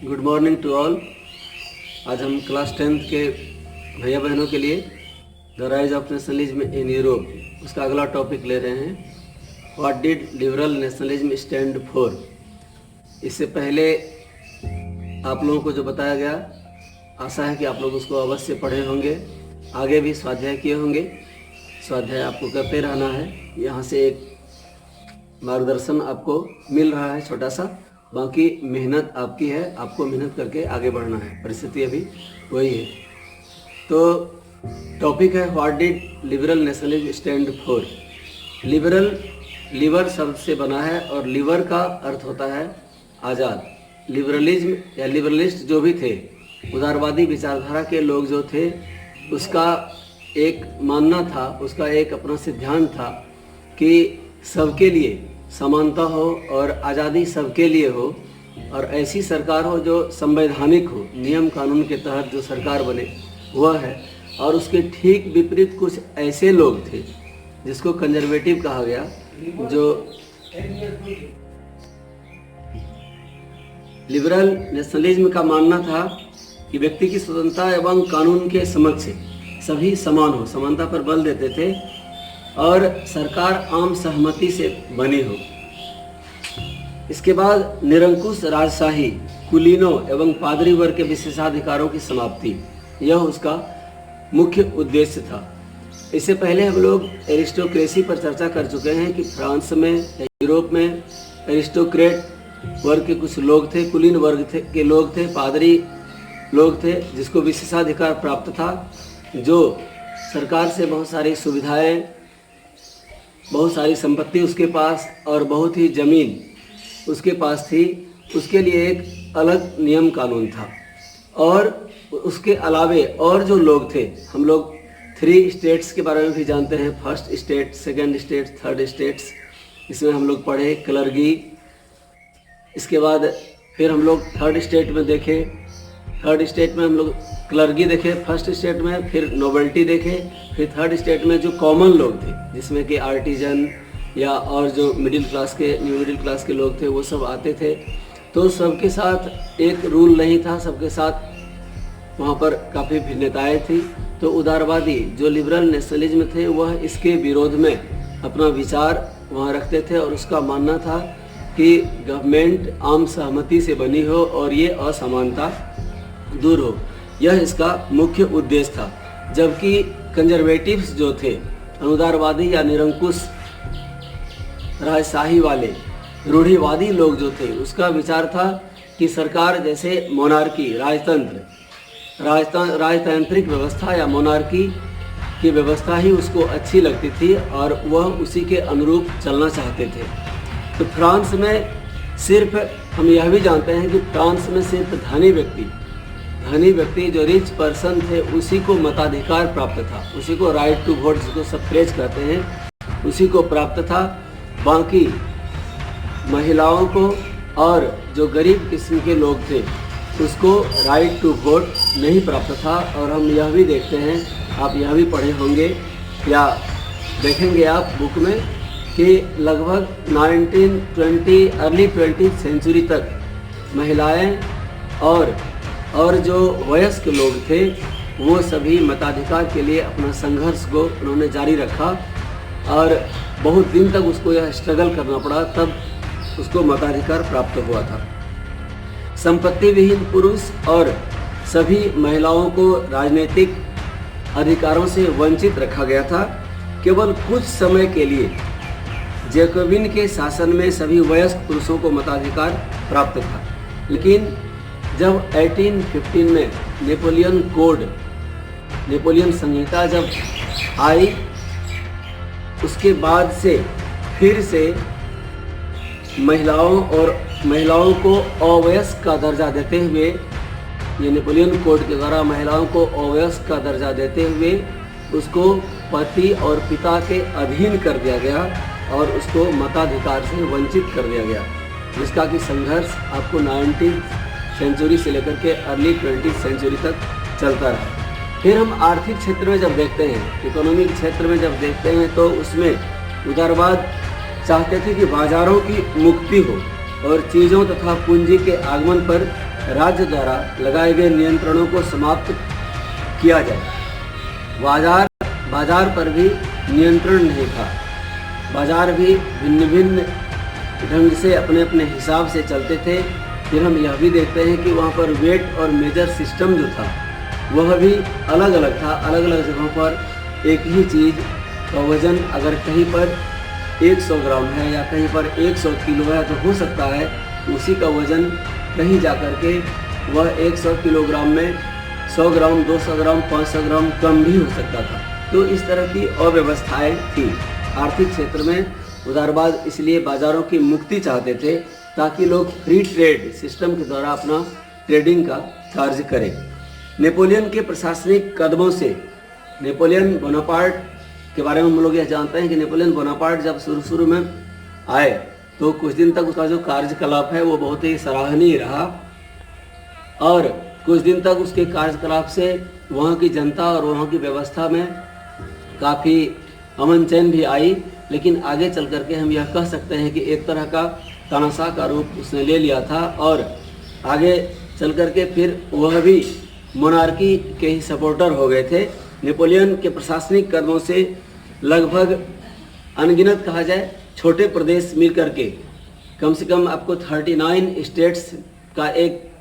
Good morning to all. आज हम class 10th के भैया बहनों के लिए the rise of nationalism in Europe उसका अगला टॉपिक ले रहे हैं। What did liberal nationalism stand for. इससे पहले आप लोगों को जो बताया गया, आशा है कि आप लोग उसको अवश्य पढ़े होंगे, आगे भी स्वाध्याय किए होंगे। स्वाध्याय आपको करते रहना है। यहाँ से एक मार्गदर्शन आपको मिल रहा है छोटा सा, बाकी मेहनत आपकी है, आपको मेहनत करके आगे बढ़ना है। परिस्थिति अभी वही है। तो टॉपिक है what did liberal nationalism stand for. Liberal Libre शब्द से बना है और लिबर का अर्थ होता है आज़ाद। लिबरलिज्म या लिबरलिस्ट जो भी थे, उदारवादी विचारधारा के लोग जो थे, उसका एक मानना था, उसका एक अपना सिद्धांत था कि सबके लिए समानता हो और आज़ादी सबके लिए हो और ऐसी सरकार हो जो संवैधानिक हो, नियम कानून के तहत जो सरकार बने वह है। और उसके ठीक विपरीत कुछ ऐसे लोग थे जिसको कंजर्वेटिव कहा गया, जो लिबरल नेशनलिज्म का मानना था कि व्यक्ति की स्वतंत्रता एवं कानून के समक्ष सभी समान हो, समानता पर बल देते थे और सरकार आम सहमति से बनी हो। इसके बाद निरंकुश राजशाही, कुलीनों एवं पादरी वर्ग के विशेषाधिकारों की समाप्ति, यह उसका मुख्य उद्देश्य था। इससे पहले हम लोग एरिस्टोक्रेसी पर चर्चा कर चुके हैं कि फ्रांस में या यूरोप में एरिस्टोक्रेट वर्ग के कुछ लोग थे, कुलीन वर्ग के लोग थे, पादरी लोग थे, जिसको विशेषाधिकार प्राप्त था, जो सरकार से बहुत सारी सुविधाएं, बहुत सारी संपत्ति उसके पास और बहुत ही ज़मीन उसके पास थी। उसके लिए एक अलग नियम कानून था। और उसके अलावे और जो लोग थे, हम लोग 3 स्टेट्स के बारे में भी जानते हैं, first state, second state, third states. इसमें हम लोग पढ़े क्लर्गी। इसके बाद फिर हम लोग थर्ड स्टेट में देखे, थर्ड स्टेट में हम लोग क्लर्गी देखे, फर्स्ट स्टेट में फिर नोबल्टी देखे, फिर थर्ड स्टेट में जो कॉमन लोग थे, जिसमें कि आर्टिजन या और जो मिडिल क्लास के, न्यू मिडिल क्लास के लोग थे, वो सब आते थे। तो सबके साथ एक रूल नहीं था, सबके साथ वहाँ पर काफ़ी भिन्नताएं थी। तो उदारवादी जो लिबरल नेशनलिज्म थे, वह इसके विरोध में अपना विचार वहाँ रखते थे और उसका मानना था कि गवर्नमेंट आम सहमति से बनी हो और ये असमानता दूर हो। यह इसका मुख्य उद्देश्य था। जबकि कंजर्वेटिव्स जो थे, अनुदारवादी या निरंकुश राजशाही वाले रूढ़िवादी लोग जो थे, उसका विचार था कि सरकार जैसे मोनार्की, राजतांत्रिक व्यवस्था या मोनार्की की व्यवस्था ही उसको अच्छी लगती थी और वह उसी के अनुरूप चलना चाहते थे। तो फ्रांस में सिर्फ हम यह भी जानते हैं कि फ्रांस में सिर्फ धनी व्यक्ति जो रिच पर्सन थे, उसी को मताधिकार प्राप्त था, उसी को राइट टू वोट, जिसको सफ्रेज कहते हैं, उसी को प्राप्त था। बाकी महिलाओं को और जो गरीब किस्म के लोग थे, उसको राइट टू वोट नहीं प्राप्त था। और हम यह भी देखते हैं, आप यह भी पढ़े होंगे या देखेंगे आप बुक में, कि लगभग 1920 अर्ली 20th सेंचुरी तक महिलाएं और जो वयस्क लोग थे, वो सभी मताधिकार के लिए अपना संघर्ष को उन्होंने जारी रखा और बहुत दिन तक उसको यह स्ट्रगल करना पड़ा, तब उसको मताधिकार प्राप्त हुआ था। संपत्ति विहीन पुरुष और सभी महिलाओं को राजनीतिक अधिकारों से वंचित रखा गया था। केवल कुछ समय के लिए जैकोबिन के शासन में सभी वयस्क पुरुषों को मताधिकार प्राप्त था। लेकिन जब 1815 में नेपोलियन संहिता जब आई, उसके बाद से फिर से महिलाओं को अवयस्क का दर्जा देते हुए, ये नेपोलियन कोड के द्वारा महिलाओं को अवयस्क का दर्जा देते हुए उसको पति और पिता के अधीन कर दिया गया और उसको मताधिकार से वंचित कर दिया गया, जिसका कि संघर्ष आपको 19th सेंचुरी से लेकर के अर्ली 20th सेंचुरी तक चलता रहा। फिर हम आर्थिक क्षेत्र में जब देखते हैं, इकोनॉमिक क्षेत्र में जब देखते हैं, तो उसमें उदारवाद चाहते थे कि बाजारों की मुक्ति हो और चीज़ों तथा पूंजी के आगमन पर राज्य द्वारा लगाए गए नियंत्रणों को समाप्त किया जाए। बाजार पर भी नियंत्रण नहीं था। बाजार भी भिन्न भिन्न ढंग से अपने अपने हिसाब से चलते थे। फिर हम यह भी देखते हैं कि वहाँ पर वेट और मेजर सिस्टम जो था वह भी अलग अलग था। अलग अलग जगहों पर एक ही चीज़ का वज़न अगर कहीं पर 100 ग्राम है या कहीं पर 100 किलो है तो हो सकता है उसी का वज़न कहीं जा कर के वह 100 किलोग्राम में 100 ग्राम, 200 ग्राम, 500 ग्राम कम भी हो सकता था। तो इस तरह की अव्यवस्थाएं थी। आर्थिक क्षेत्र में उदारवाद इसलिए बाज़ारों की मुक्ति चाहते थे ताकि लोग फ्री ट्रेड सिस्टम के द्वारा अपना ट्रेडिंग का कार्य करें। नेपोलियन के प्रशासनिक कदमों से नेपोलियन बोनापार्ट के बारे में हम लोग यह जानते हैं कि नेपोलियन बोनापार्ट जब शुरू में आए तो कुछ दिन तक उसका जो कार्यकलाप है वो बहुत ही सराहनीय रहा और कुछ दिन तक उसके कार्यकलाप से वहाँ की जनता और वहाँ की व्यवस्था में काफ़ी अमन चैन भी आई। लेकिन आगे चल करके हम यह कह सकते हैं कि एक तरह का तानाशाह का रूप उसने ले लिया था और आगे चल करके फिर वह भी मोनार्की के ही सपोर्टर हो गए थे। नेपोलियन के प्रशासनिक कदमों से लगभग अनगिनत कहा जाए छोटे प्रदेश मिल करके कम से कम आपको 39 स्टेट्स का एक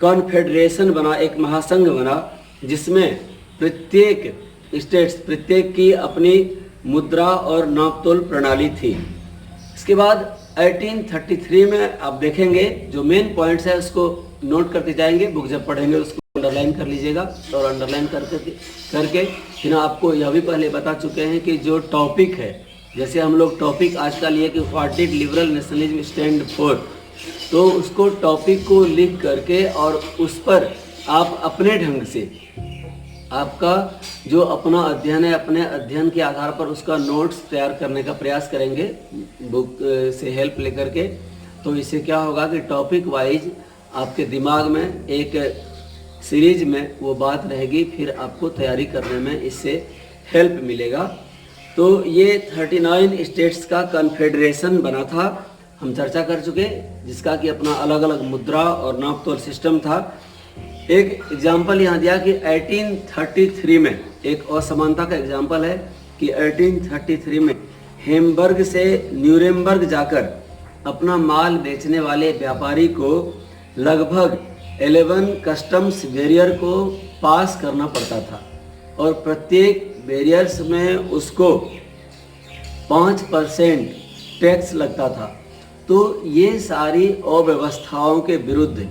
कॉन्फेडरेशन बना, एक महासंघ बना, जिसमें प्रत्येक की अपनी मुद्रा और नापतोल प्रणाली थी। इसके बाद 1833 में आप देखेंगे जो मेन पॉइंट्स है उसको नोट करते जाएंगे। बुक जब पढ़ेंगे उसको अंडरलाइन कर लीजिएगा और अंडरलाइन करके फिर आपको यह भी पहले बता चुके हैं कि जो टॉपिक है, जैसे हम लोग टॉपिक आज का लिए कि what did liberal nationalism stand for, तो उसको टॉपिक को लिख करके और उस पर आप अपने ढंग से आपका जो अपना अध्ययन है अपने अध्ययन के आधार पर उसका नोट्स तैयार करने का प्रयास करेंगे बुक से हेल्प लेकर के। तो इससे क्या होगा कि टॉपिक वाइज आपके दिमाग में एक सीरीज में वो बात रहेगी, फिर आपको तैयारी करने में इससे हेल्प मिलेगा। तो ये 39 स्टेट्स का कन्फेडरेशन बना था, हम चर्चा कर चुके, जिसका कि अपना अलग अलग मुद्रा और नापतोल सिस्टम था। एक एग्जाम्पल यहाँ दिया कि 1833 में एक असमानता का एग्जाम्पल है कि 1833 में हेम्बर्ग से न्यूरेमबर्ग जाकर अपना माल बेचने वाले व्यापारी को लगभग 11 कस्टम्स बैरियर को पास करना पड़ता था और प्रत्येक बैरियर्स में उसको 5% टैक्स लगता था। तो ये सारी अव्यवस्थाओं के विरुद्ध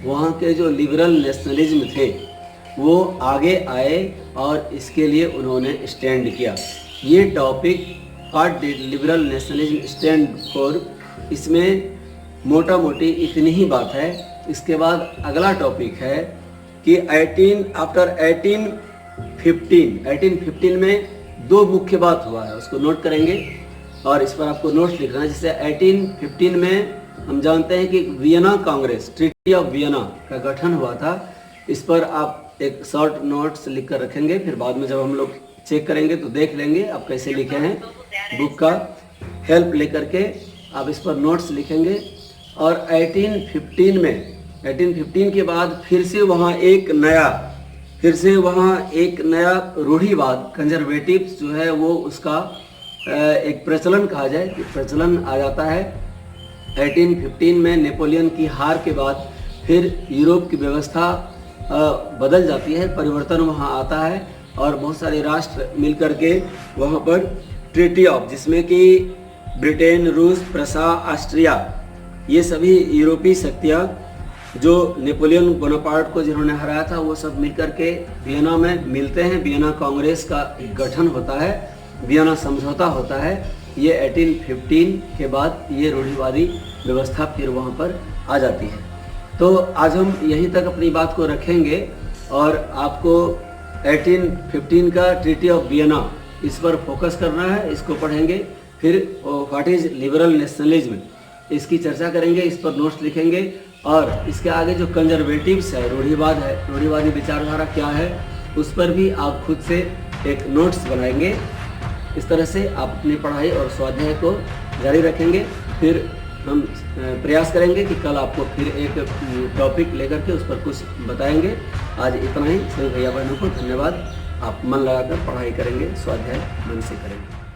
वहाँ के जो लिबरल नेशनलिज्म थे वो आगे आए और इसके लिए उन्होंने स्टैंड किया। ये topic what did liberal nationalism stand for, इसमें मोटा मोटी इतनी ही बात है। इसके बाद अगला टॉपिक है कि 1815 में दो मुख्य बात हुआ है, उसको नोट करेंगे और इस पर आपको नोट्स लिखना है। जैसे 1815 में हम जानते हैं कि Vienna Congress, treaty of Vienna का गठन हुआ था। इस पर आप एक शॉर्ट नोट्स लिख कर रखेंगे, फिर बाद में जब हम लोग चेक करेंगे तो देख लेंगे आप कैसे लिखे हैं। बुक का हेल्प लेकर के आप इस पर नोट्स लिखेंगे। और 1815 के बाद फिर से वहाँ एक नया रूढ़िवाद, कंजर्वेटिव जो है वो उसका एक प्रचलन कहा जाए कि प्रचलन आ जाता है। 1815 में नेपोलियन की हार के बाद फिर यूरोप की व्यवस्था बदल जाती है, परिवर्तन वहाँ आता है और बहुत सारे राष्ट्र मिलकर के वहाँ पर ट्रीटी ऑफ, जिसमें कि ब्रिटेन, रूस, प्रसा, ऑस्ट्रिया, ये सभी यूरोपीय शक्तियाँ जो नेपोलियन बोनापार्ट को जिन्होंने हराया था वो सब मिलकर के वियना में मिलते हैं। वियना कांग्रेस का गठन होता है, वियना समझौता होता है। ये 1815 के बाद ये रूढ़िवादी व्यवस्था फिर वहाँ पर आ जाती है। तो आज हम यहीं तक अपनी बात को रखेंगे और आपको 1815 का ट्रीटी ऑफ वियना इस पर फोकस करना है, इसको पढ़ेंगे। फिर व्हाट इज लिबरल नेशनलिज्म इसकी चर्चा करेंगे, इस पर नोट्स लिखेंगे और इसके आगे जो कंजर्वेटिव्स है, रूढ़िवाद है, रूढ़िवादी विचारधारा क्या है, उस पर भी आप खुद से एक नोट्स बनाएंगे। इस तरह से आप अपनी पढ़ाई और स्वाध्याय को जारी रखेंगे। फिर हम प्रयास करेंगे कि कल आपको फिर एक टॉपिक लेकर के उस पर कुछ बताएंगे। आज इतना ही। सभी भैया बहनों को धन्यवाद। आप मन लगाकर पढ़ाई करेंगे, स्वाध्याय मन से करेंगे।